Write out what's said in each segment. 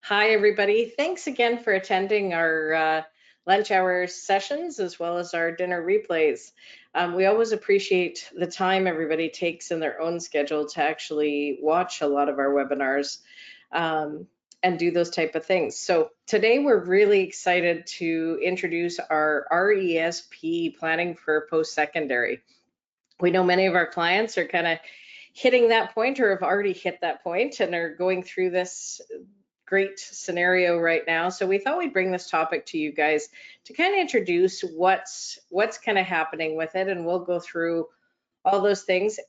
Hi, everybody. Thanks again for attending our lunch hour sessions as well as our dinner replays. We always appreciate the time everybody takes in their own schedule to actually watch a lot of our webinars and do those type of things. So today we're really excited to introduce our RESP planning for post-secondary. We know many of our clients are kind of hitting that point or have already hit that point and are going through this great scenario right now. So we thought we'd bring this topic to you guys to kind of introduce what's kind of happening with it, and we'll go through all those things.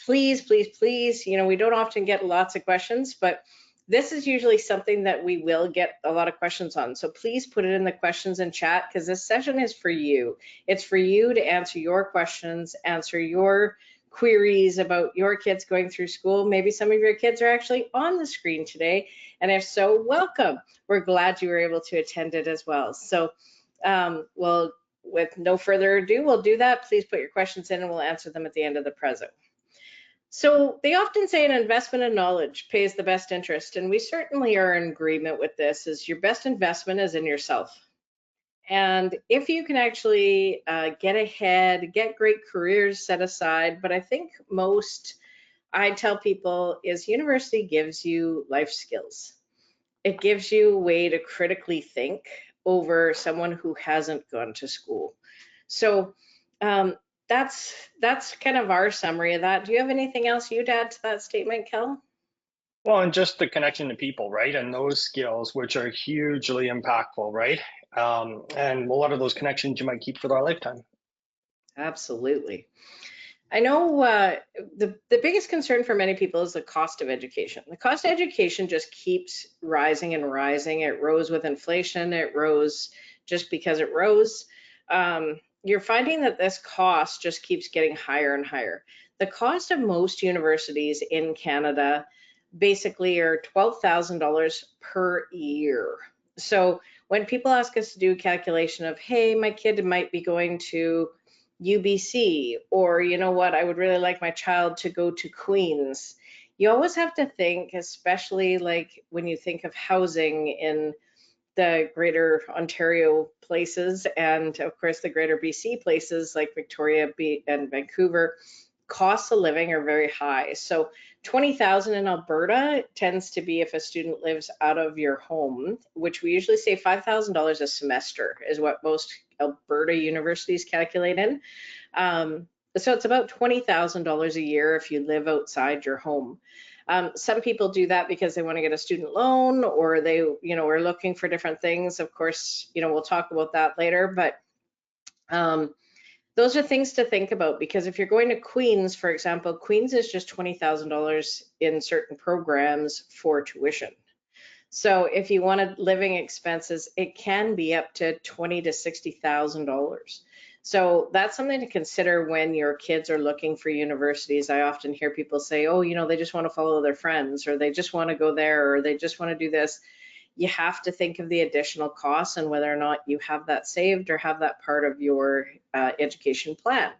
Please, please, please, we don't often get lots of questions, but this is usually something that we will get a lot of questions on. So please put it in the questions in chat because this session is for you. It's for you to answer your questions, answer your queries about your kids going through school. Maybe some of your kids are actually on the screen today. And if so, welcome. We're glad you were able to attend it as well. So well, with no further ado, we'll do that. Please put your questions in and we'll answer them at the end of the present. So they often say an investment in knowledge pays the best interest, and we certainly are in agreement with this, is your best investment is in yourself. And if you can actually get ahead, get great careers set aside, but I think most I tell people is university gives you life skills. It gives you a way to critically think over someone who hasn't gone to school. So that's kind of our summary of that. Do you have anything else you'd add to that statement, Kel? Well, and just the connection to people, right? And those skills, which are hugely impactful, right? And a lot of those connections you might keep for our lifetime. Absolutely. I know the biggest concern for many people is the cost of education. The cost of education just keeps rising and rising. It rose with inflation. It rose just because it rose. You're finding that this cost just keeps getting higher and higher. The cost of most universities in Canada basically are $12,000 per year. So when people ask us to do a calculation of, hey, my kid might be going to UBC, or you know what, I would really like my child to go to Queen's. You always have to think, especially like when you think of housing in the greater Ontario places and of course the greater BC places like Victoria and Vancouver, costs of living are very high. So 20,000 in Alberta tends to be if a student lives out of your home, which we usually say $5,000 a semester is what most Alberta universities calculate in. So it's about $20,000 a year if you live outside your home. Some people do that because they want to get a student loan or they, are looking for different things. Of course, we'll talk about that later, but those are things to think about because if you're going to Queen's, for example, Queen's is just $20,000 in certain programs for tuition. So if you wanted living expenses, it can be up to $20,000 to $60,000. So that's something to consider when your kids are looking for universities. I often hear people say, oh, they just want to follow their friends, or they just want to go there, or they just want to do this. You have to think of the additional costs and whether or not you have that saved or have that part of your education plan.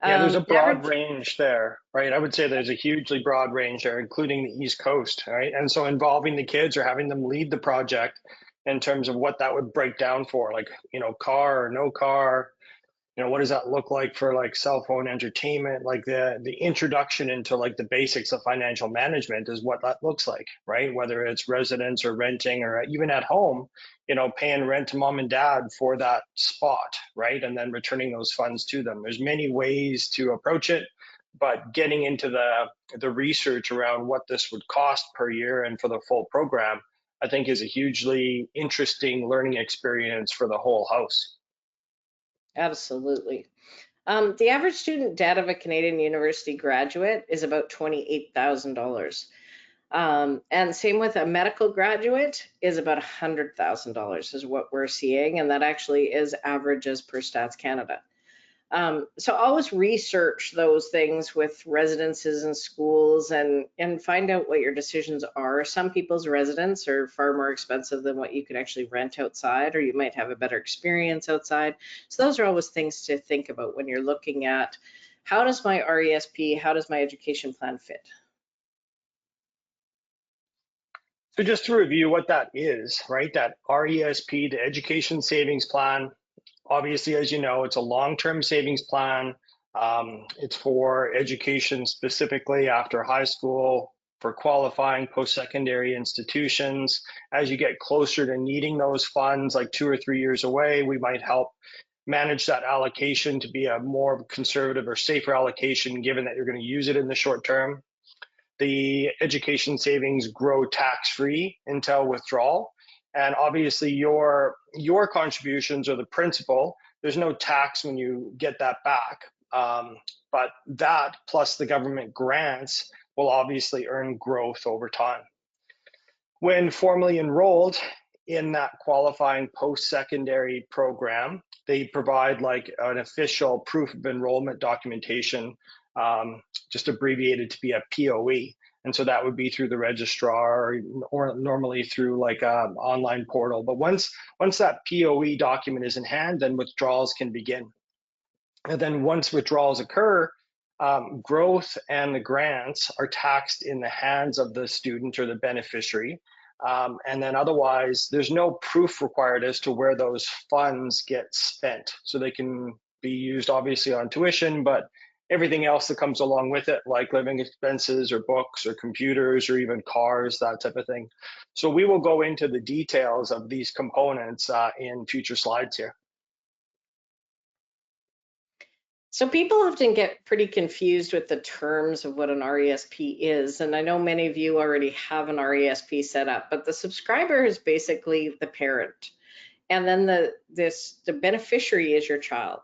Yeah, there's a broad range there, right? I would say there's a hugely broad range there, including the East Coast, right? And so involving the kids or having them lead the project in terms of what that would break down for, like, car or no car, what does that look like for like cell phone entertainment? Like the introduction into like the basics of financial management is what that looks like, right? Whether it's residence or renting or even at home, paying rent to mom and dad for that spot, right? And then returning those funds to them. There's many ways to approach it, but getting into the research around what this would cost per year and for the full program, I think is a hugely interesting learning experience for the whole house. Absolutely. The average student debt of a Canadian university graduate is about $28,000. And same with a medical graduate is about $100,000 is what we're seeing. And that actually is averages per Stats Canada. So always research those things with residences and schools and find out what your decisions are. Some people's residents are far more expensive than what you could actually rent outside, or you might have a better experience outside. So those are always things to think about when you're looking at how does my RESP, how does my education plan fit? So just to review what that is, right? That RESP, the Education Savings Plan, obviously, as you know, it's a long-term savings plan. It's for education specifically after high school, for qualifying post-secondary institutions. As you get closer to needing those funds, like 2 or 3 years away, we might help manage that allocation to be a more conservative or safer allocation, given that you're going to use it in the short term. The education savings grow tax-free until withdrawal. And obviously your contributions are the principal. There's no tax when you get that back. But that plus the government grants will obviously earn growth over time. When formally enrolled in that qualifying post-secondary program, they provide like an official proof of enrollment documentation, just abbreviated to be a POE. And so that would be through the registrar or normally through like an online portal. But once that POE document is in hand, then withdrawals can begin. And then once withdrawals occur, growth and the grants are taxed in the hands of the student or the beneficiary. And then otherwise, there's no proof required as to where those funds get spent. So they can be used obviously on tuition, but everything else that comes along with it, like living expenses or books or computers or even cars, that type of thing. So we will go into the details of these components in future slides here. So people often get pretty confused with the terms of what an RESP is, and I know many of you already have an RESP set up, but the subscriber is basically the parent, and then the beneficiary is your child.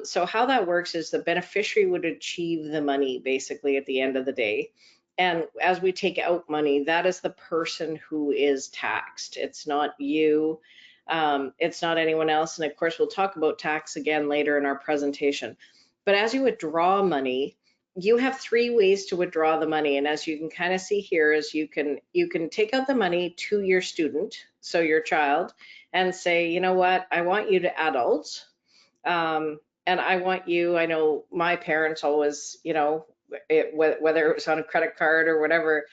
So how that works is the beneficiary would achieve the money basically at the end of the day. And as we take out money, that is the person who is taxed. It's not you. It's not anyone else. And of course, we'll talk about tax again later in our presentation. But as you withdraw money, you have three ways to withdraw the money. And as you can kind of see here is you can take out the money to your student, so your child, and say, you know what, I want you to adult. And I want you, I know my parents always, whether it was on a credit card or whatever,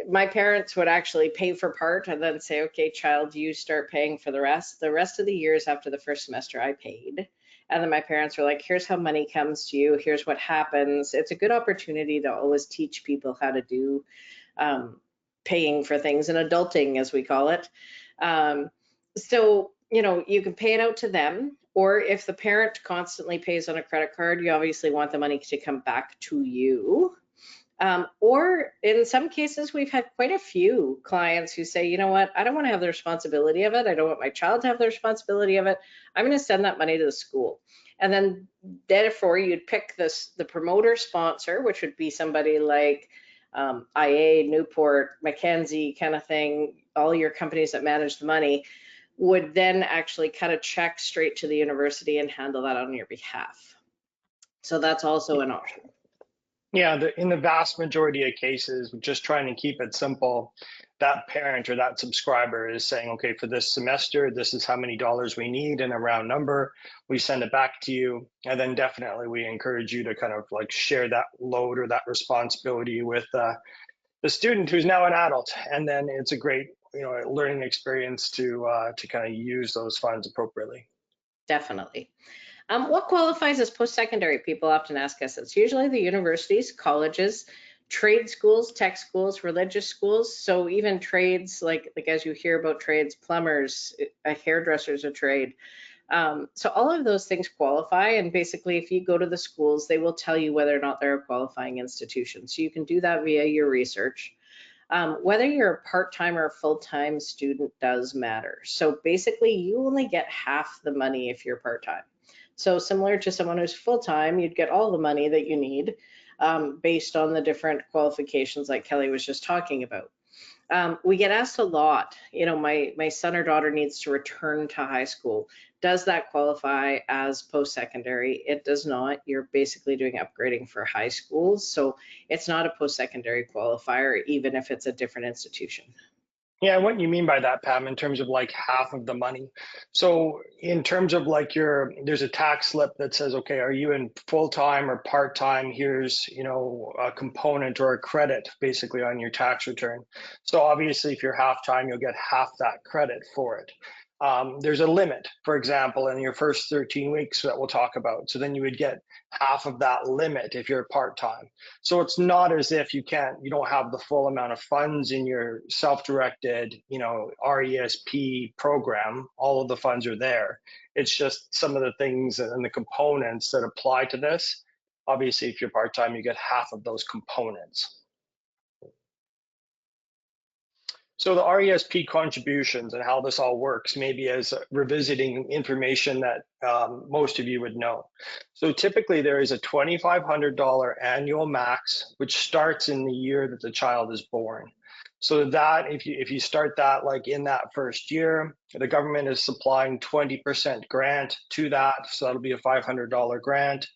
my parents would actually pay for part and then say, okay, child, you start paying for the rest. The rest of the years after the first semester, I paid. And then my parents were like, here's how money comes to you. Here's what happens. It's a good opportunity to always teach people how to do paying for things and adulting, as we call it. So, you can pay it out to them. Or if the parent constantly pays on a credit card, you obviously want the money to come back to you. Or in some cases, we've had quite a few clients who say, you know what, I don't want to have the responsibility of it. I don't want my child to have the responsibility of it. I'm going to send that money to the school. And then therefore you'd pick the promoter sponsor, which would be somebody like IA, Newport, Mackenzie kind of thing, all your companies that manage the money would then actually cut a check straight to the university and handle that on your behalf. So that's also an option. Yeah, in the vast majority of cases, just trying to keep it simple, that parent or that subscriber is saying, okay, for this semester, this is how many dollars we need in a round number. We send it back to you. And then definitely we encourage you to kind of like share that load or that responsibility with the student who's now an adult. And then it's a great learning experience to kind of use those funds appropriately. Definitely. What qualifies as post-secondary? People often ask us. It's usually the universities, colleges, trade schools, tech schools, religious schools. So even trades, like as you hear about trades, plumbers, a hairdresser's a trade. So all of those things qualify. And basically, if you go to the schools, they will tell you whether or not they're a qualifying institution. So you can do that via your research. Whether you're a part-time or a full-time student does matter. So basically, you only get half the money if you're part-time. So similar to someone who's full-time, you'd get all the money that you need based on the different qualifications like Kelly was just talking about. We get asked a lot, my son or daughter needs to return to high school. Does that qualify as post-secondary? It does not. You're basically doing upgrading for high schools. So it's not a post-secondary qualifier, even if it's a different institution. Yeah, what you mean by that, Pam, in terms of like half of the money. So in terms of like there's a tax slip that says, okay, are you in full-time or part-time? Here's, a component or a credit basically on your tax return. So obviously if you're half-time, you'll get half that credit for it. There's a limit, for example, in your first 13 weeks that we'll talk about. So then you would get half of that limit if you're part-time. So it's not as if you don't have the full amount of funds in your self-directed, RESP program. All of the funds are there. It's just some of the things and the components that apply to this. Obviously, if you're part-time, you get half of those components. So the RESP contributions and how this all works, maybe as revisiting information that most of you would know. So typically there is a $2,500 annual max, which starts in the year that the child is born. So that if you start that like in that first year, the government is supplying 20% grant to that. So that'll be a $500 grant.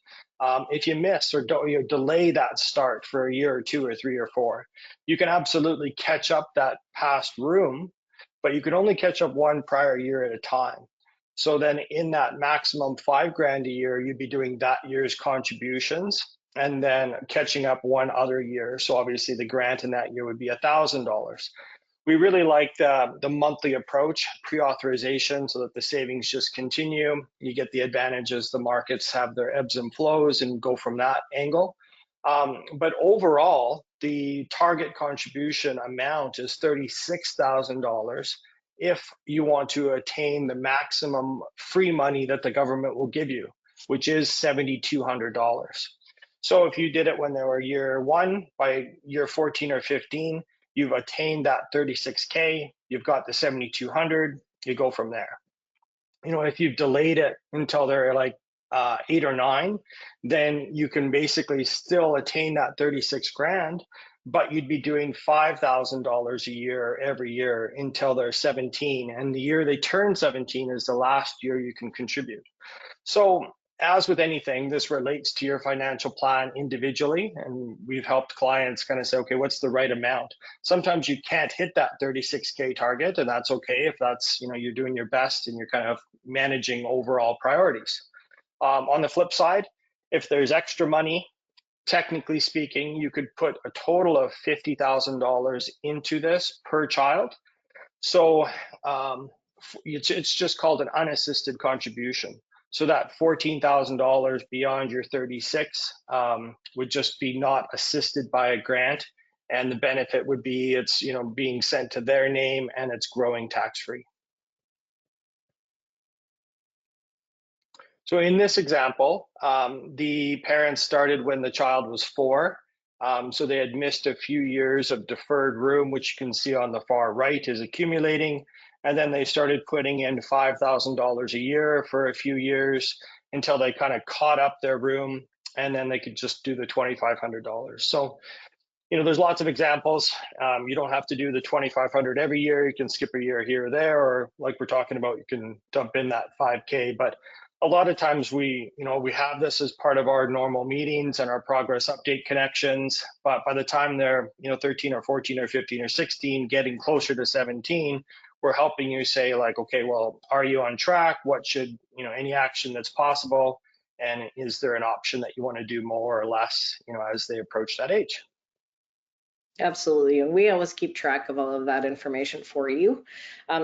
If you miss or delay that start for a year or two or three or four, you can absolutely catch up that past room, but you can only catch up one prior year at a time. So then in that maximum $5,000 a year, you'd be doing that year's contributions and then catching up one other year. So obviously the grant in that year would be $1,000. We really like the monthly approach, pre-authorization, so that the savings just continue. You get the advantages, the markets have their ebbs and flows and go from that angle. But overall, the target contribution amount is $36,000 if you want to attain the maximum free money that the government will give you, which is $7,200. So if you did it when they were year one, by year 14 or 15, you've attained that 36K, you've got the 7,200, you go from there. If you've delayed it until they're like 8 or 9, then you can basically still attain that 36 grand, but you'd be doing $5,000 a year every year until they're 17. And the year they turn 17 is the last year you can contribute. So as with anything, this relates to your financial plan individually, and we've helped clients kind of say, okay, what's the right amount? Sometimes you can't hit that 36K target, and that's okay if that's, you're doing your best and you're kind of managing overall priorities. On the flip side, if there's extra money, technically speaking, you could put a total of $50,000 into this per child. So it's just called an unassisted contribution. So that $14,000 beyond your 36 would just be not assisted by a grant, and the benefit would be it's being sent to their name and it's growing tax-free. So in this example, the parents started when the child was 4. So they had missed a few years of deferred room, which you can see on the far right is accumulating. And then they started putting in $5,000 a year for a few years until they kind of caught up their room, and then they could just do the $2,500. So, there's lots of examples. You don't have to do the 2,500 every year. You can skip a year here or there, or like we're talking about, you can dump in that 5K. But a lot of times we have this as part of our normal meetings and our progress update connections. But by the time they're, 13 or 14 or 15 or 16, getting closer to 17, we're helping you say like, okay, well, are you on track? What should, any action that's possible? And is there an option that you want to do more or less, as they approach that age? Absolutely. And we always keep track of all of that information for you.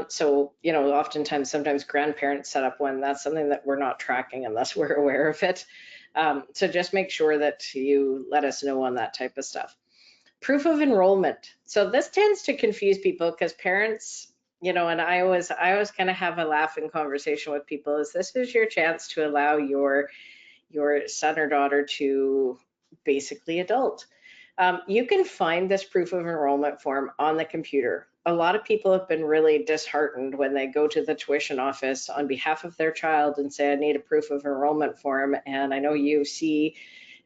So, oftentimes, sometimes grandparents set up when that's something that we're not tracking unless we're aware of it. So just make sure that you let us know on that type of stuff. Proof of enrollment. So this tends to confuse people because parents, and I always kind of have a laughing conversation with people is this is your chance to allow your son or daughter to basically adult. You can find this proof of enrollment form on the computer. A lot of people have been really disheartened when they go to the tuition office on behalf of their child and say, I need a proof of enrollment form. And I know UC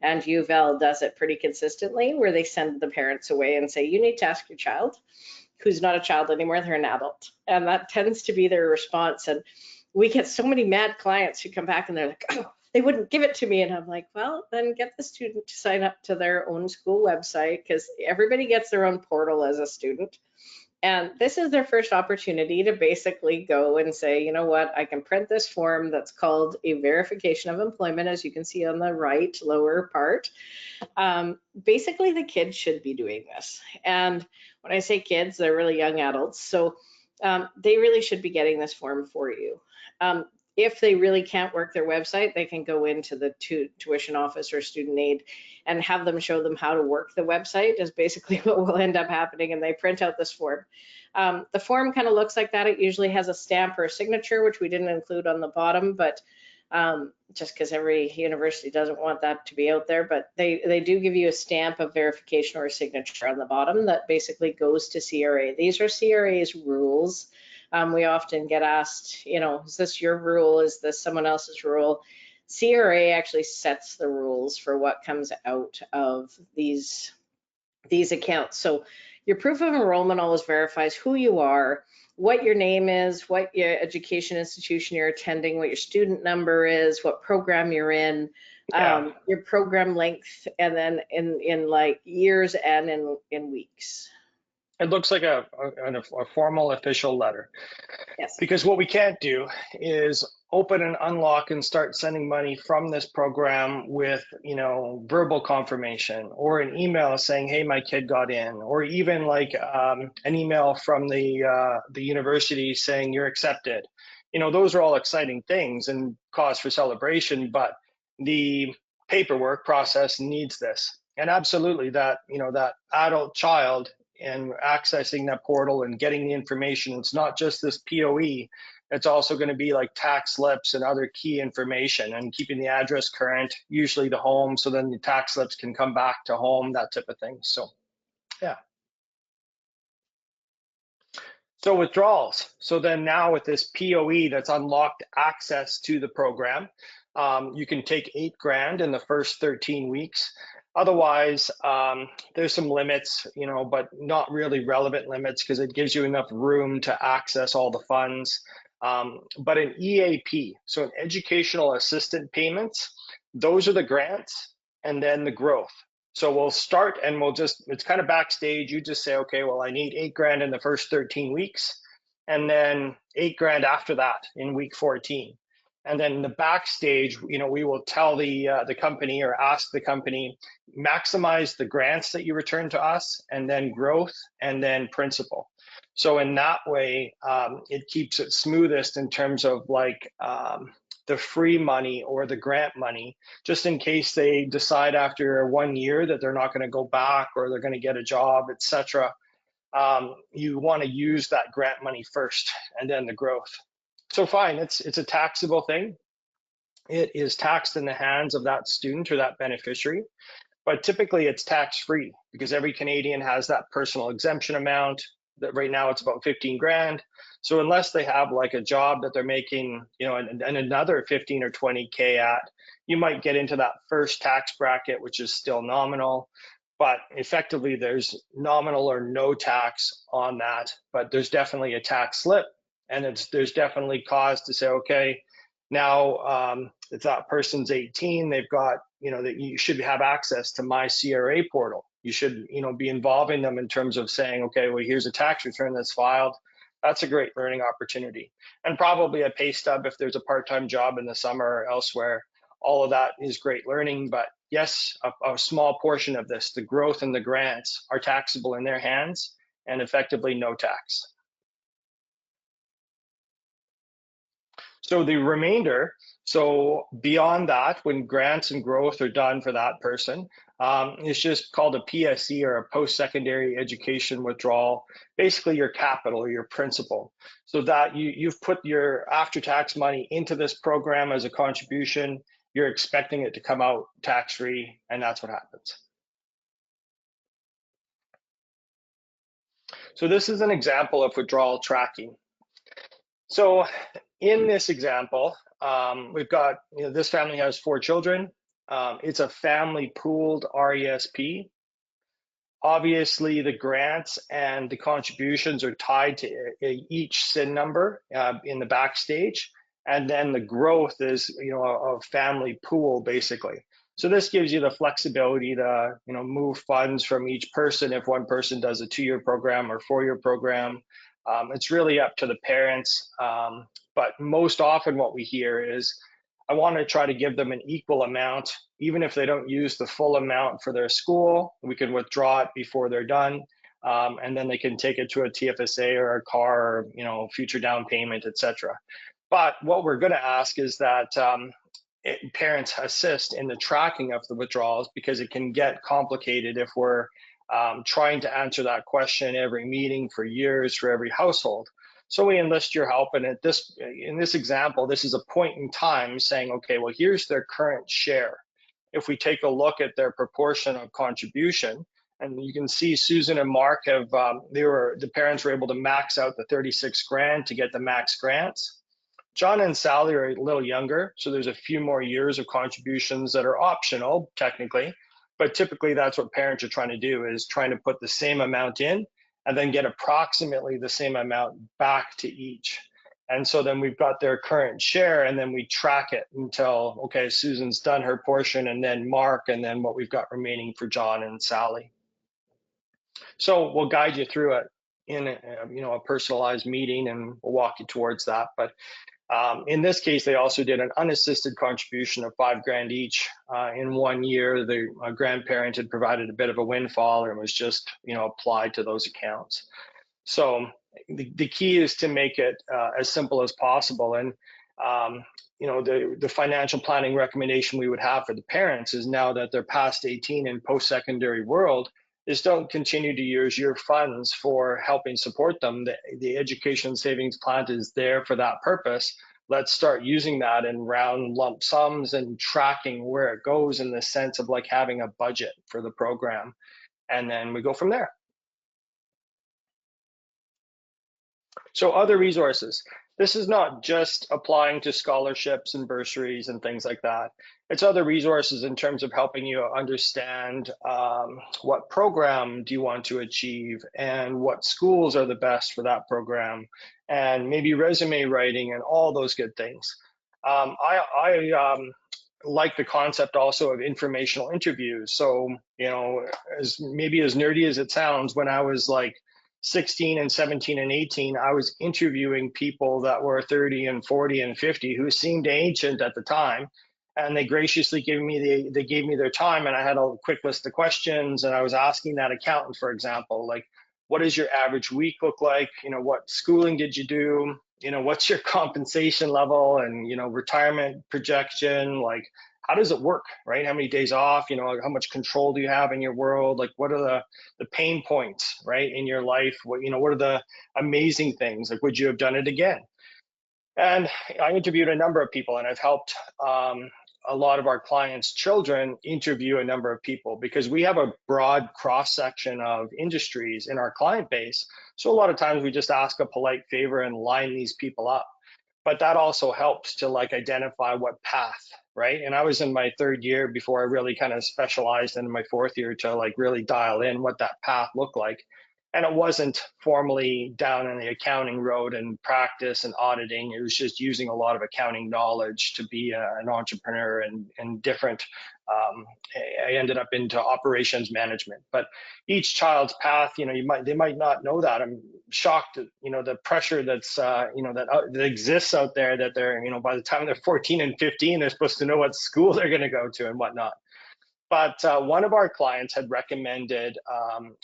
and U of L does it pretty consistently where they send the parents away and say, you need to ask your child, who's not a child anymore, they're an adult. And that tends to be their response. And we get so many mad clients who come back and they're like, oh, they wouldn't give it to me. And I'm like, well, then get the student to sign up to their own school website because everybody gets their own portal as a student. And this is their first opportunity to basically go and say, you know what, I can print this form that's called a verification of employment, as you can see on the right lower part. Basically, the kids should be doing this. And when I say kids, they're really young adults. So they really should be getting this form for you. If they really can't work their website, they can go into the tuition office or student aid and have them show them how to work the website is basically what will end up happening. And they print out this form. The form kind of looks like that. It usually has a stamp or a signature, which we didn't include on the bottom, but just because every university doesn't want that to be out there, but they do give you a stamp of verification or a signature on the bottom that basically goes to CRA. These are CRA's rules. We often get asked, you know, is this your rule? Is this someone else's rule? CRA actually sets the rules for what comes out of these accounts. So your proof of enrollment always verifies who you are, what your name is, what your education institution you're attending, what your student number is, what program you're in, your program length, and then in like years and in weeks. It looks like a formal official letter. Yes. Because what we can't do is open and unlock and start sending money from this program with, you know, verbal confirmation or an email saying, hey, my kid got in, or even like an email from the university saying you're accepted. You know, those are all exciting things and cause for celebration, but the paperwork process needs this. And absolutely that, you know, that adult child and accessing that portal and getting the information. It's not just this POE, it's also going to be like tax slips and other key information and keeping the address current, usually the home, so then the tax slips can come back to home, that type of thing. So, yeah. So withdrawals. So then now with this POE that's unlocked access to the program, you can take $8,000 in the first 13 weeks. Otherwise, there's some limits, you know, but not really relevant limits because it gives you enough room to access all the funds. But an EAP, so an educational assistant payments, those are the grants and then the growth. So we'll start and we'll just, it's kind of backstage. You just say, okay, well, I need $8,000 in the first 13 weeks and then $8,000 after that in week 14. And then the backstage, you know, we will tell the company or ask the company, maximize the grants that you return to us, and then growth, and then principal. So in that way, it keeps it smoothest in terms of like the free money or the grant money, just in case they decide after 1 year that they're not going to go back or they're going to get a job, etc. You want to use that grant money first and then the growth. So fine, it's a taxable thing. It is taxed in the hands of that student or that beneficiary, but typically it's tax-free because every Canadian has that personal exemption amount. That right now it's about $15,000. So unless they have like a job that they're making, you know, and another 15 or 20K at, you might get into that first tax bracket, which is still nominal. But effectively, there's nominal or no tax on that, but there's definitely a tax slip, and there's definitely cause to say, okay, now if that person's 18, they've got, you know, that you should have access to my CRA portal. You should, you know, be involving them in terms of saying, okay, well, here's a tax return that's filed. That's a great learning opportunity, and probably a pay stub if there's a part-time job in the summer or elsewhere. All of that is great learning, but yes, a small portion of this, the growth and the grants, are taxable in their hands and effectively no tax. So the remainder, so beyond that, when grants and growth are done for that person, it's just called a PSE or a post-secondary education withdrawal, basically your capital or your principal. So that you've put your after-tax money into this program as a contribution, you're expecting it to come out tax-free, and that's what happens. So this is an example of withdrawal tracking. So in this example, we've got, you know, this family has 4 children. It's a family pooled RESP. Obviously, the grants and the contributions are tied to each SIN number in the backstage. And then the growth is, you know, a family pool, basically. So this gives you the flexibility to, move funds from each person if one person does a 2-year program or 4-year program. It's really up to the parents. But most often what we hear is, I want to try to give them an equal amount, even if they don't use the full amount for their school. We can withdraw it before they're done, and then they can take it to a TFSA or a car, or future down payment, etc. But what we're going to ask is that parents assist in the tracking of the withdrawals, because it can get complicated if we're trying to answer that question every meeting for years for every household. So we enlist your help, and in this example, this is a point in time saying, okay, well, here's their current share. If we take a look at their proportion of contribution, and you can see Susan and Mark have, the parents were able to max out the 36 grand to get the max grants. John and Sally are a little younger, so there's a few more years of contributions that are optional, technically, but typically that's what parents are trying to do, is trying to put the same amount in and then get approximately the same amount back to each. And so then we've got their current share, and then we track it until, okay, Susan's done her portion, and then Mark, and then what we've got remaining for John and Sally. So we'll guide you through it in a personalized meeting, and we'll walk you towards that. But in this case, they also did an unassisted contribution of $5 grand each in 1 year. The grandparent had provided a bit of a windfall, and was just, applied to those accounts. So the key is to make it as simple as possible. And the financial planning recommendation we would have for the parents is, now that they're past 18 in post-secondary world, is don't continue to use your funds for helping support them. The education savings plan is there for that purpose. Let's start using that in round lump sums and tracking where it goes, in the sense of like having a budget for the program. And then we go from there. So other resources. This is not just applying to scholarships and bursaries and things like that. It's other resources in terms of helping you understand what program do you want to achieve, and what schools are the best for that program, and maybe resume writing and all those good things. I like the concept also of informational interviews. So, as nerdy as it sounds, when I was like 16 and 17 and 18, I was interviewing people that were 30 and 40 and 50 who seemed ancient at the time, and they graciously gave me their time, and I had a quick list of questions, and I was asking that accountant, for example, like, what does your average week look like? What schooling did you do? What's your compensation level, and retirement projection? Like, how does it work, right? How many days off? How much control do you have in your world? Like, what are the pain points, right, in your life? What are the amazing things? Like, would you have done it again? And I interviewed a number of people, and I've helped a lot of our clients' children interview a number of people, because we have a broad cross section of industries in our client base. So a lot of times we just ask a polite favor and line these people up. But that also helps to like identify what path, right? And I was in my 3rd year before I really kind of specialized in my 4th year to like really dial in what that path looked like. And it wasn't formally down in the accounting road and practice and auditing. It was just using a lot of accounting knowledge to be an entrepreneur and different. I ended up into operations management. But each child's path, they might not know that. I'm shocked at the pressure that's that exists out there, that they're by the time they're 14 and 15, they're supposed to know what school they're going to go to and whatnot. But one of our clients had recommended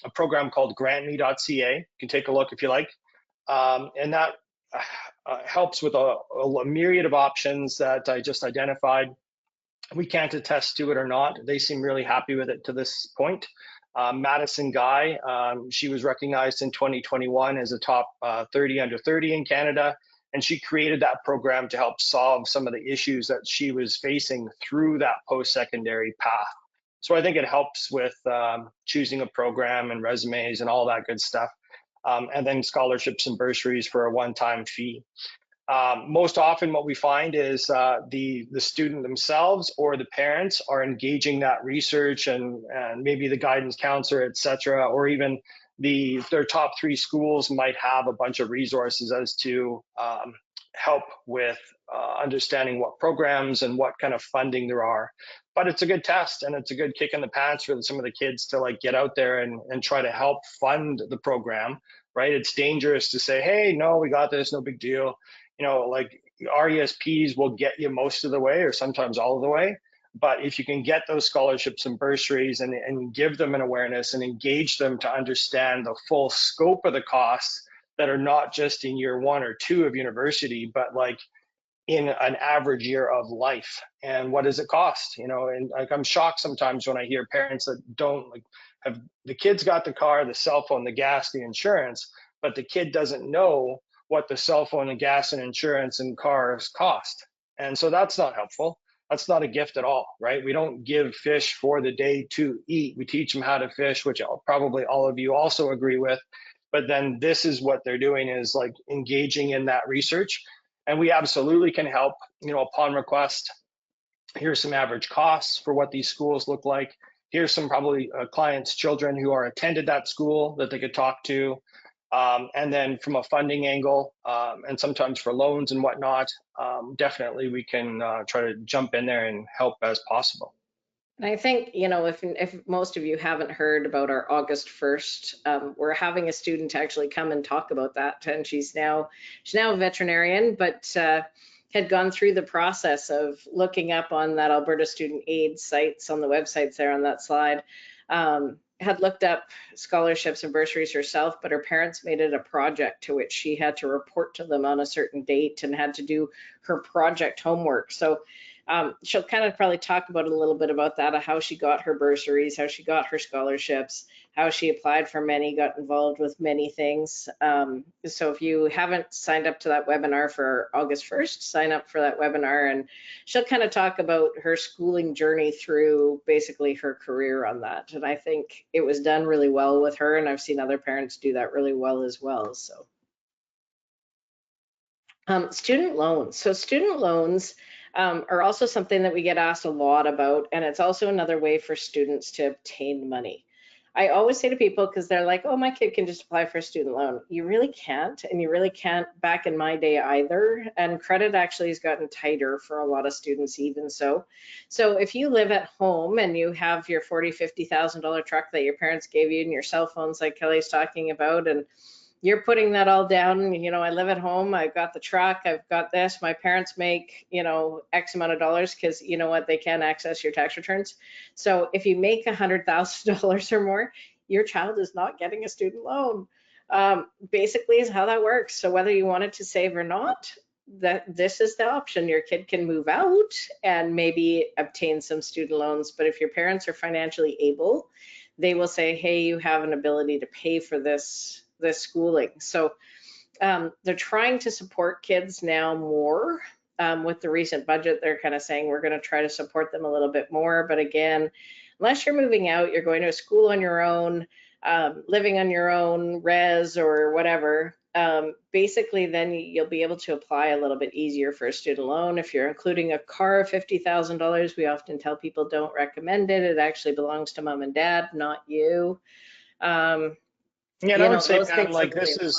a program called grantme.ca. You can take a look if you like. And that helps with a myriad of options that I just identified. We can't attest to it or not. They seem really happy with it to this point. Madison Guy, she was recognized in 2021 as a top 30 under 30 in Canada. And she created that program to help solve some of the issues that she was facing through that post-secondary path. So I think it helps with choosing a program and resumes and all that good stuff. And then scholarships and bursaries for a one-time fee. Most often what we find is the student themselves or the parents are engaging that research, and maybe the guidance counselor, et cetera, or even their top 3 schools might have a bunch of resources as to help with understanding what programs and what kind of funding there are. but it's a good test, and it's a good kick in the pants for some of the kids to like get out there and try to help fund the program, right? It's dangerous to say, hey, no, we got this, no big deal. Like RESPs will get you most of the way or sometimes all of the way. But if you can get those scholarships and bursaries and give them an awareness and engage them to understand the full scope of the costs that are not just in year 1 or 2 of university, but like in an average year of life, and what does it cost, and like I'm shocked sometimes when I hear parents that don't like have the kids got the car, the cell phone, the gas, the insurance, but the kid doesn't know what the cell phone and gas and insurance and cars cost. And so that's not helpful. That's not a gift at all, right? We don't give fish for the day to eat. We teach them how to fish, which probably all of you also agree with. But then this is what they're doing, is like engaging in that research. And we absolutely can help, upon request. Here's some average costs for what these schools look like. Here's some probably clients' children who are attended that school that they could talk to. And then from a funding angle, and sometimes for loans and whatnot, definitely we can try to jump in there and help as possible. And I think, if most of you haven't heard about our August 1st, we're having a student actually come and talk about that. And she's now a veterinarian, but had gone through the process of looking up on that Alberta Student Aid sites on the websites there on that slide. Had looked up scholarships and bursaries herself, but her parents made it a project to which she had to report to them on a certain date and had to do her project homework. So she'll kind of probably talk about a little bit about that, of how she got her bursaries, how she got her scholarships, how she applied for many, got involved with many things. So if you haven't signed up to that webinar for August 1st, sign up for that webinar, and she'll kind of talk about her schooling journey through basically her career on that. And I think it was done really well with her, and I've seen other parents do that really well as well. So student loans. So student loans are also something that we get asked a lot about, and it's also another way for students to obtain money. I always say to people, because they're like, oh, my kid can just apply for a student loan. You really can't, and you really can't back in my day either. And credit actually has gotten tighter for a lot of students even so. So if you live at home and you have your $40,000, $50,000 truck that your parents gave you and your cell phones like Kelly's talking about, and you're putting that all down, I live at home, I've got the truck, I've got this, my parents make, X amount of dollars, because you know what, they can access your tax returns. So if you make $100,000 or more, your child is not getting a student loan. Basically is how that works. So whether you wanted to save or not, this is the option. Your kid can move out and maybe obtain some student loans, but if your parents are financially able, they will say, hey, you have an ability to pay for this schooling. So they're trying to support kids now more. With the recent budget, they're kind of saying we're going to try to support them a little bit more. But again, unless you're moving out, you're going to a school on your own, living on your own, res or whatever, basically then you'll be able to apply a little bit easier for a student loan. If you're including a car of $50,000, we often tell people don't recommend it. It actually belongs to mom and dad, not you. Yeah, and I would say, Those Pam, things are like really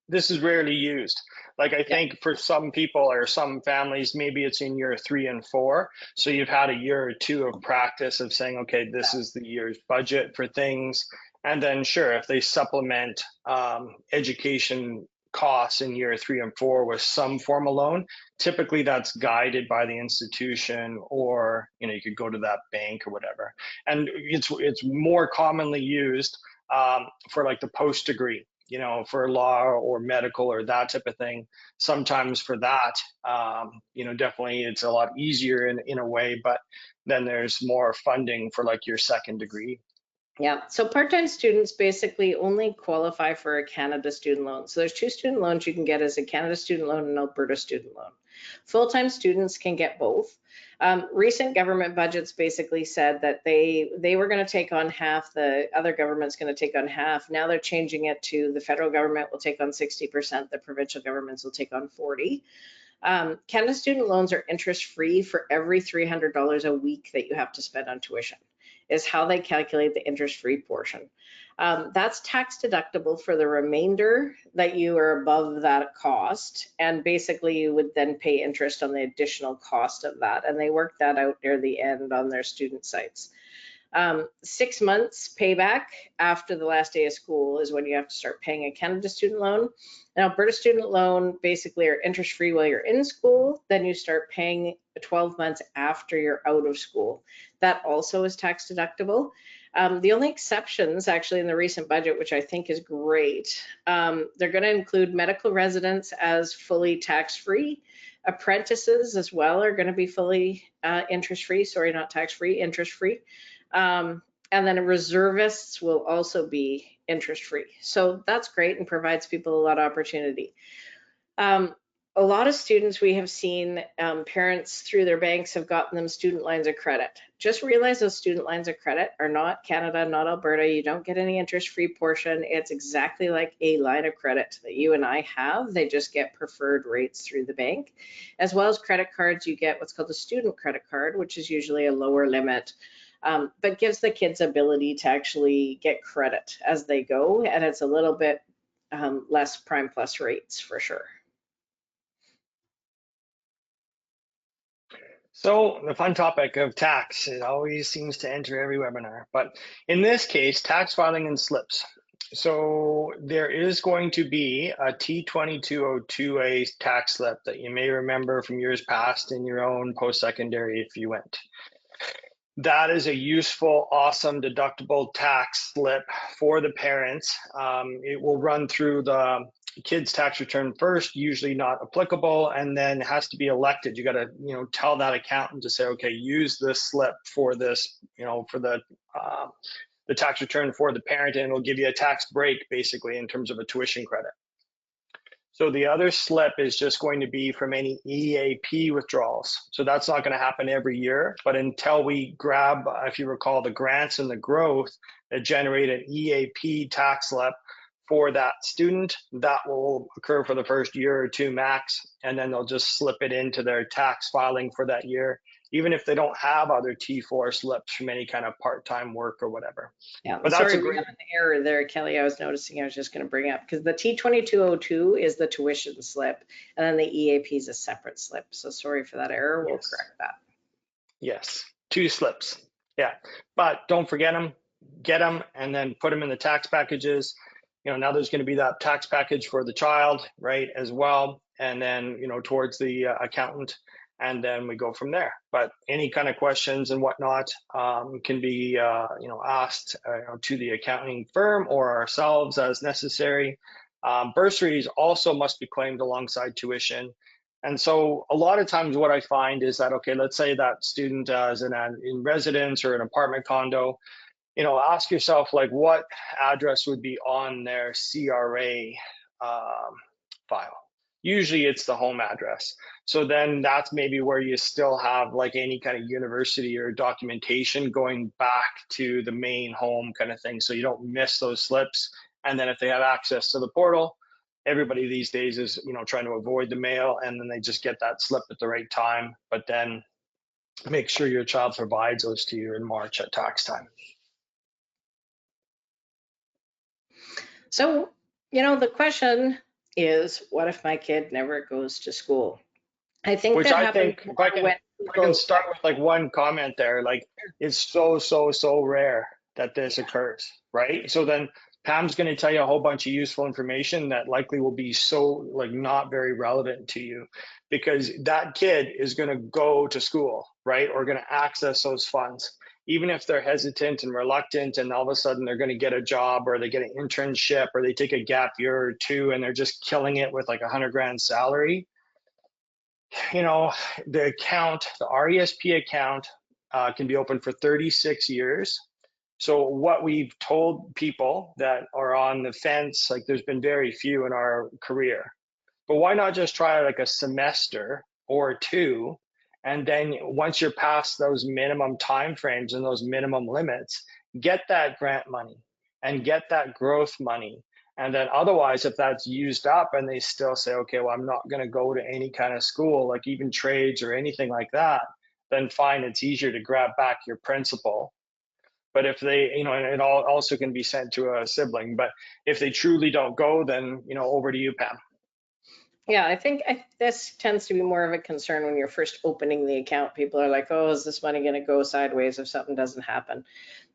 this is rarely used. Like I think for some people or some families, maybe it's in year 3 and 4. So you've had a year or 2 of practice of saying, okay, this is the year's budget for things. And then sure, if they supplement education costs in year 3 and 4 with some form of loan, typically that's guided by the institution, or you could go to that bank or whatever. And it's more commonly used for like the post degree, for law or medical or that type of thing. Sometimes for that, definitely it's a lot easier in a way, but then there's more funding for like your second degree. Yeah, so part-time students basically only qualify for a Canada student loan. So there's 2 student loans you can get, as a Canada student loan and Alberta student loan. Full-time students can get both. Recent government budgets basically said that they were going to take on half, the other government's going to take on half. Now they're changing it to the federal government will take on 60%, the provincial governments will take on 40%. Canada student loans are interest-free for every $300 a week that you have to spend on tuition, is how they calculate the interest-free portion. That's tax deductible for the remainder that you are above that cost. And basically, you would then pay interest on the additional cost of that. And they work that out near the end on their student sites. 6 months payback after the last day of school is when you have to start paying a Canada student loan. An Alberta student loan basically are interest free while you're in school. Then you start paying 12 months after you're out of school. That also is tax deductible. The only exceptions actually in the recent budget, which I think is great, they're going to include medical residents as fully tax free. Apprentices as well are going to be fully interest free. Sorry, not tax free, interest free. And then reservists will also be interest free. So that's great and provides people a lot of opportunity. A lot of students we have seen, parents through their banks have gotten them student lines of credit. Just realize those student lines of credit are not Canada, not Alberta. You don't get any interest-free portion. It's exactly like a line of credit that you and I have. They just get preferred rates through the bank. As well as credit cards, you get what's called a student credit card, which is usually a lower limit. But gives the kids ability to actually get credit as they go, and it's a little bit less prime plus rates for sure. So the fun topic of tax, it always seems to enter every webinar, but in this case, tax filing and slips. So there is going to be a T2202A tax slip that you may remember from years past in your own post-secondary if you went. That is a useful, awesome deductible tax slip for the parents. It will run through the kid's tax return first, usually not applicable, and then has to be elected. You got to, tell that accountant to say, okay, use this slip for this, for the tax return for the parent, and it'll give you a tax break basically in terms of a tuition credit. So the other slip is just going to be from any EAP withdrawals. So that's not going to happen every year, but until we grab, if you recall, the grants and the growth that generate an EAP tax slip for that student, that will occur for the first year or two max, and then they'll just slip it into their tax filing for that year, even if they don't have other T4 slips from any kind of part-time work or whatever. Yeah, but sorry, we have an error there, Kelly. I was noticing, I was just going to bring up, because the T2202 is the tuition slip, and then the EAP is a separate slip. So sorry for that error. We'll correct that. Yes, two slips. Yeah, but don't forget them, get them, and then put them in the tax packages. Now there's going to be that tax package for the child, right, as well, and then, towards the accountant, and then we go from there. But any kind of questions and whatnot can be, asked to the accounting firm or ourselves as necessary. Bursaries also must be claimed alongside tuition. And so a lot of times what I find is that, okay, let's say that student is in residence or an apartment condo, ask yourself, like, what address would be on their CRA file? Usually it's the home address. So then that's maybe where you still have like any kind of university or documentation going back to the main home kind of thing, so you don't miss those slips. And then if they have access to the portal, everybody these days is, trying to avoid the mail, and then they just get that slip at the right time. But then make sure your child provides those to you in March at tax time. So, the question is, what if my kid never goes to school? I think Which that I happens think, if I can start with like one comment there, like, it's so rare that this occurs, right? So then Pam's going to tell you a whole bunch of useful information that likely will be so like not very relevant to you, because that kid is going to go to school, right? Or going to access those funds, even if they're hesitant and reluctant, and all of a sudden they're going to get a job, or they get an internship, or they take a gap year or two and they're just killing it with like $100,000 salary. The account, the RESP account, can be open for 36 years. So what we've told people that are on the fence, like, there's been very few in our career, but why not just try like a semester or two? And then once you're past those minimum timeframes and those minimum limits, get that grant money and get that growth money. And then otherwise, if that's used up and they still say, okay, well, I'm not going to go to any kind of school, like even trades or anything like that, then fine, it's easier to grab back your principal. But if they, and it all also can be sent to a sibling. But if they truly don't go, then, over to you, Pam. Yeah, I think this tends to be more of a concern when you're first opening the account. People are like, oh, is this money going to go sideways if something doesn't happen?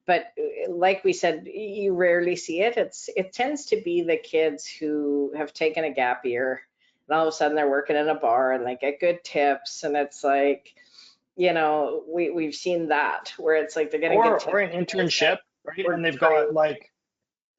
But like we said, you rarely see it. It tends to be the kids who have taken a gap year and all of a sudden they're working in a bar and they get good tips. And it's like, we've seen that where it's like they're getting good Or tips. an internship, right? Or And they've training. got like,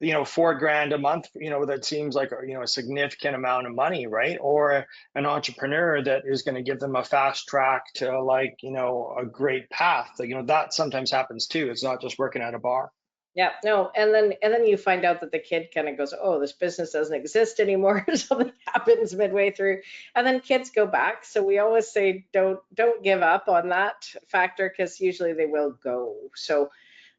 $4 grand a month, that seems like, a significant amount of money, right? Or an entrepreneur that is going to give them a fast track to like, a great path. Like, that sometimes happens too. It's not just working at a bar. Yeah, no, and then you find out that the kid kind of goes, "Oh, this business doesn't exist anymore." Something happens midway through, and then kids go back. So we always say, don't give up on that factor because usually they will go. So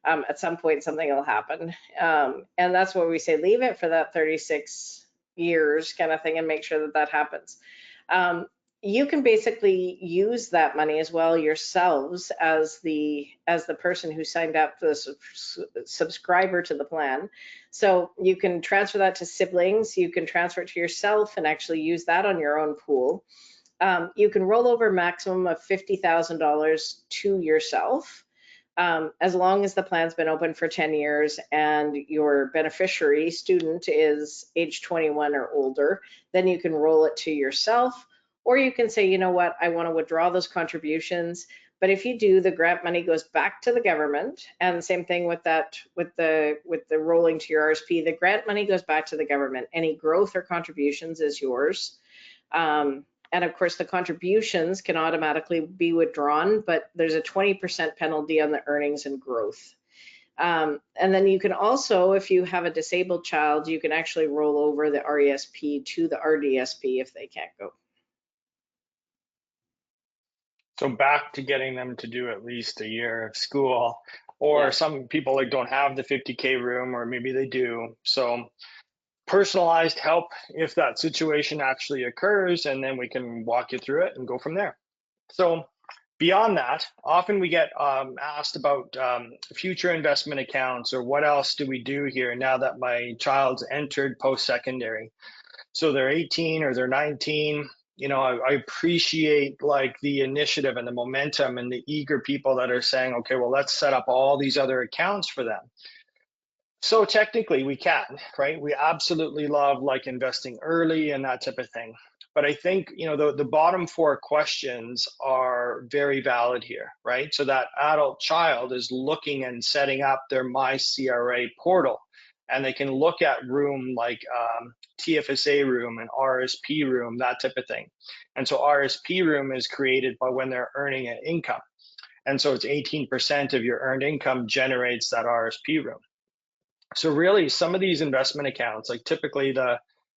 at some point something will happen, and that's why we say leave it for that 36 years kind of thing and make sure that that happens. Um, you can basically use that money as well yourselves as the person who signed up, the subscriber to the plan. So you can transfer that to siblings, you can transfer it to yourself and actually use that on your own pool. You can roll over a maximum of $50,000 to yourself, as long as the plan's been open for 10 years and your beneficiary student is age 21 or older, then you can roll it to yourself. Or you can say, you know what, I want to withdraw those contributions. But if you do, the grant money goes back to the government. And the same thing with that, with the rolling to your RSP, the grant money goes back to the government. Any growth or contributions is yours. And of course, the contributions can automatically be withdrawn, but there's a 20% penalty on the earnings and growth. And then you can also, if you have a disabled child, you can actually roll over the RESP to the RDSP if they can't go. So back to getting them to do at least a year of school, or Yeah. some people like don't have the 50K room, or maybe they do. So personalized help if that situation actually occurs, and then we can walk you through it and go from there. So beyond that, often we get asked about future investment accounts, or what else do we do here now that my child's entered post-secondary. So they're 18 or they're 19. I appreciate like the initiative and the momentum and the eager people that are saying, okay, well, let's set up all these other accounts for them. So technically we can, right? We absolutely love like investing early and that type of thing. But I think, the bottom four questions are very valid here, right? So that adult child is looking and setting up their MyCRA portal, and they can look at room like TFSA room and RSP room, that type of thing. And so RSP room is created by when they're earning an income. And so it's 18% of your earned income generates that RSP room. So really, some of these investment accounts, like typically the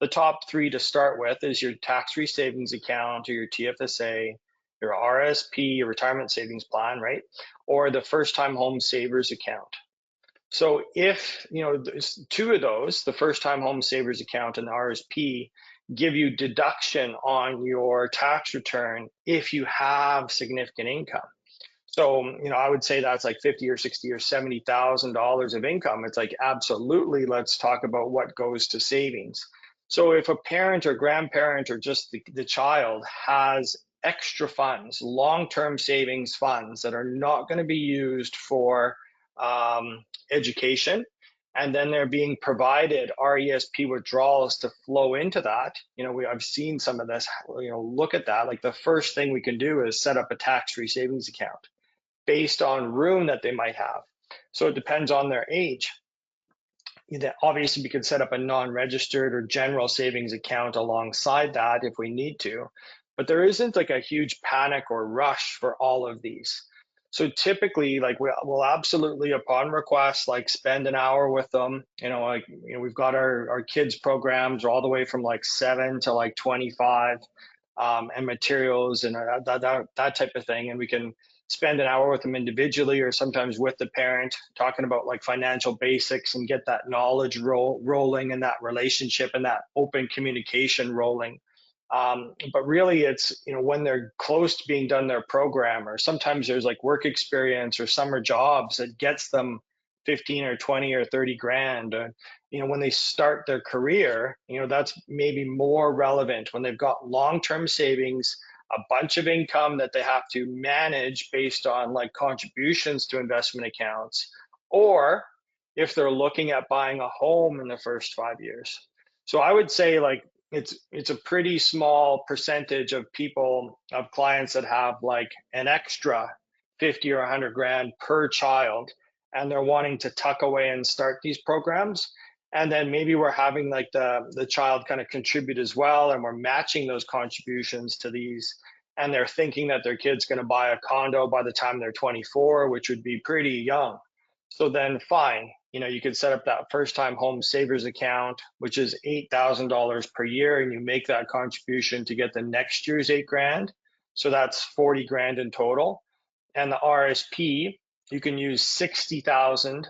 top three to start with is your tax-free savings account, or your TFSA, your RSP, your retirement savings plan, right? Or the first-time home savers account. So if, there's two of those, the first-time home savers account and the RSP, give you deduction on your tax return if you have significant income. So, I would say that's like 50 or 60 or $70,000 of income. It's like, absolutely, let's talk about what goes to savings. So if a parent or grandparent or just the child has extra funds, long-term savings funds that are not going to be used for education, and then they're being provided RESP withdrawals to flow into that. I've seen some of this, look at that. Like the first thing we can do is set up a tax-free savings account based on room that they might have. So it depends on their age. Obviously, we could set up a non-registered or general savings account alongside that if we need to, but there isn't like a huge panic or rush for all of these. So typically, like we'll absolutely, upon request, like spend an hour with them. We've got our kids programs all the way from like 7 to like 25, and materials and that type of thing, and we can spend an hour with them individually or sometimes with the parent, talking about like financial basics and get that knowledge rolling and that relationship and that open communication rolling. But really it's, when they're close to being done their program, or sometimes there's like work experience or summer jobs that gets them 15 or 20 or 30 grand. When they start their career, that's maybe more relevant when they've got long-term savings, a bunch of income that they have to manage based on like contributions to investment accounts, or if they're looking at buying a home in the first 5 years. So I would say like it's a pretty small percentage of people, of clients that have like an extra 50 or 100 grand per child, and they're wanting to tuck away and start these programs. And then maybe we're having like the child kind of contribute as well, and we're matching those contributions to these, and they're thinking that their kid's going to buy a condo by the time they're 24, which would be pretty young. So then fine, you could set up that first time home savers account, which is $8,000 per year, and you make that contribution to get the next year's 8 grand. So that's 40 grand in total. And the RSP, you can use 60,000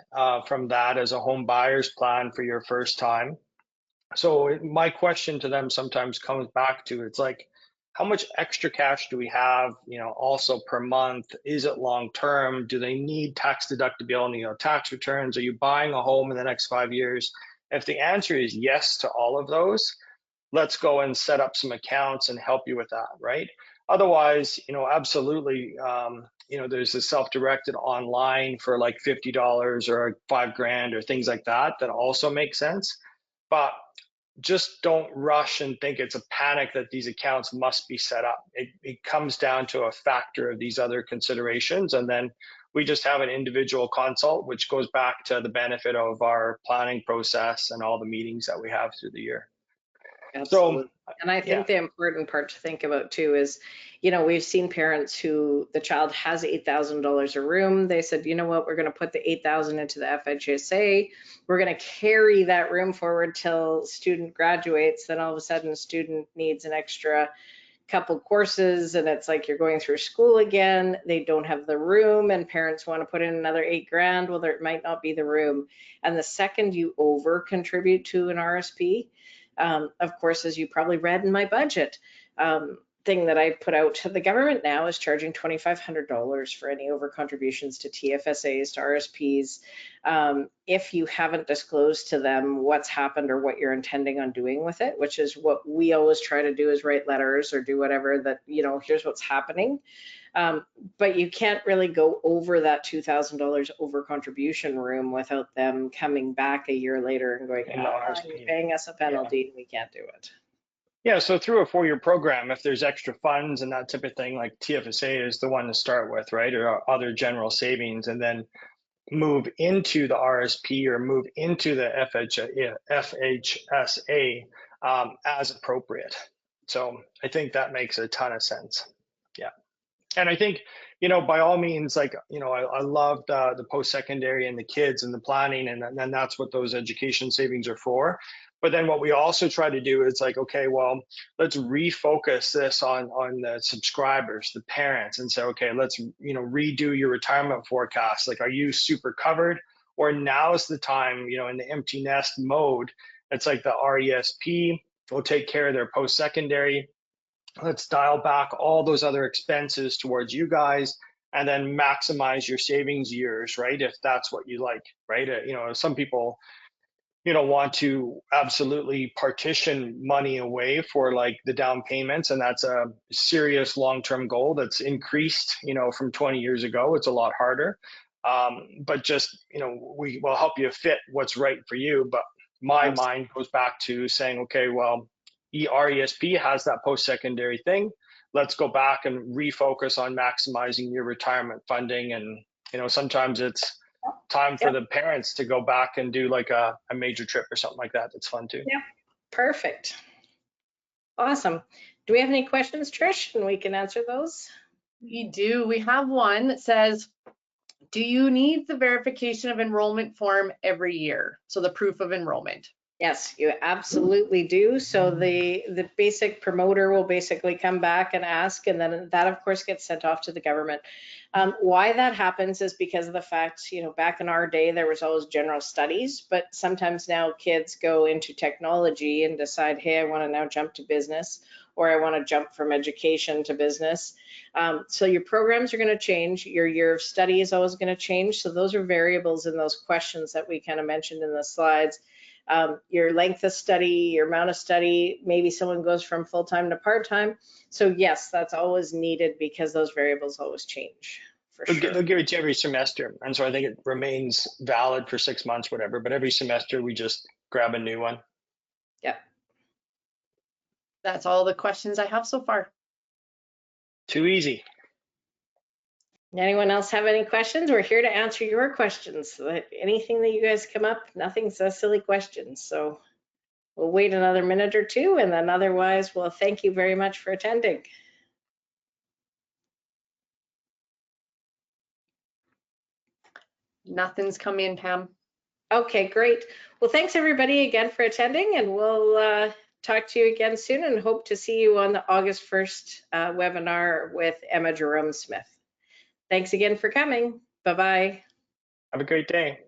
from that as a home buyer's plan for your first time. So my question to them sometimes comes back to, it's like, how much extra cash do we have, also per month? Is it long term? Do they need tax deductibility, tax returns? Are you buying a home in the next 5 years? If the answer is yes to all of those, let's go and set up some accounts and help you with that, right? Otherwise, absolutely, there's a self-directed online for like $50 or 5 grand or things like that also make sense. But just don't rush and think it's a panic that these accounts must be set up. It comes down to a factor of these other considerations. And then we just have an individual consult, which goes back to the benefit of our planning process and all the meetings that we have through the year. Absolutely. And I Yeah. think the important part to think about too is, we've seen parents who the child has $8,000 a room. They said, you know what, we're going to put the 8,000 into the FHSA. We're going to carry that room forward till student graduates. Then all of a sudden, student needs an extra couple courses, and it's like you're going through school again. They don't have the room, and parents want to put in another 8 grand. Well, there might not be the room. And the second you over contribute to an RSP, of course, as you probably read in my budget thing that I put out, the government now is charging $2,500 for any over contributions to TFSAs, to RSPs, if you haven't disclosed to them what's happened or what you're intending on doing with it, which is what we always try to do, is write letters or do whatever that, here's what's happening. But you can't really go over that $2,000 over contribution room without them coming back a year later and going, oh, you're paying us a penalty, and we can't do it. Yeah, so through a 4-year program, if there's extra funds and that type of thing, like TFSA is the one to start with, right? Or other general savings, and then move into the RSP or move into the FHSA as appropriate. So I think that makes a ton of sense. Yeah. And I think, by all means, like, I love the post-secondary and the kids and the planning, and then that's what those education savings are for. But then what we also try to do is like, okay, well, let's refocus this on the subscribers, the parents, and say, okay, let's, redo your retirement forecast. Like, are you super covered? Or now's the time, in the empty nest mode, it's like the RESP will take care of their post-secondary. Let's dial back all those other expenses towards you guys, and then maximize your savings years, right? If that's what you like, right? Some people, want to absolutely partition money away for like the down payments, and that's a serious long-term goal that's increased, from 20 years ago. It's a lot harder. But just, we will help you fit what's right for you. But my mind goes back to saying, okay, well, RESP has that post-secondary thing. Let's go back and refocus on maximizing your retirement funding. And, sometimes it's time for the parents to go back and do like a major trip or something like that. That's fun too. Yeah, perfect. Awesome. Do we have any questions, Trish? And we can answer those. We do. We have one that says, do you need the verification of enrollment form every year? So the proof of enrollment. Yes, you absolutely do. So the basic promoter will basically come back and ask, and then that of course gets sent off to the government. Why that happens is because of the fact, back in our day there was always general studies, but sometimes now kids go into technology and decide, hey, I want to now jump to business, or I want to jump from education to business. So your programs are going to change. Your year of study is always going to change. So those are variables in those questions that we kind of mentioned in the slides. Your length of study, your amount of study, maybe someone goes from full-time to part-time. So yes, that's always needed because those variables always change, for sure. They'll give it to you every semester. And so I think it remains valid for 6 months, whatever, but every semester we just grab a new one. Yeah. That's all the questions I have so far. Too easy. Anyone else have any questions? We're here to answer your questions. Anything that you guys come up, nothing's a silly question. So we'll wait another minute or two, and then otherwise, well, thank you very much for attending. Nothing's come in, Pam. Okay, great. Well, thanks everybody again for attending, and we'll talk to you again soon and hope to see you on the August 1st webinar with Emma Jerome Smith. Thanks again for coming. Bye-bye. Have a great day.